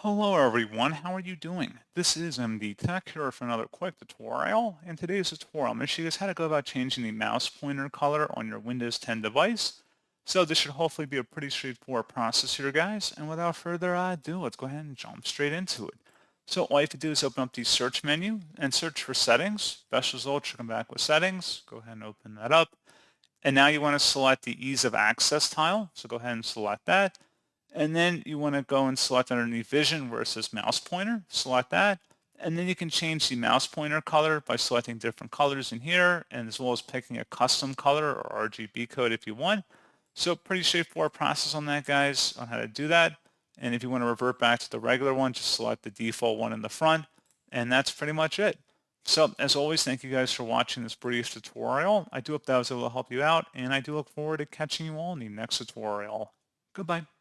Hello everyone, how are you doing? This is MD Tech here for another quick tutorial. In today's tutorial, I'm going to show you guys how to go about changing the mouse pointer color on your Windows 10 device. So this should hopefully be a pretty straightforward process here, guys. And without further ado, let's go ahead and jump straight into it. So all you have to do is open up the search menu and search for settings. Best result should come back with settings. Go ahead and open that up. And now you want to select the ease of access tile. So go ahead and select that. And then you want to go and select underneath vision where it says mouse pointer, select that. And then you can change the mouse pointer color by selecting different colors in here, and as well as picking a custom color or RGB code if you want. So pretty straightforward process on that, guys, on how to do that. And if you want to revert back to the regular one, just select the default one in the front. And that's pretty much it. So as always, thank you guys for watching this brief tutorial. I do hope that was able to help you out, and I do look forward to catching you all in the next tutorial. Goodbye.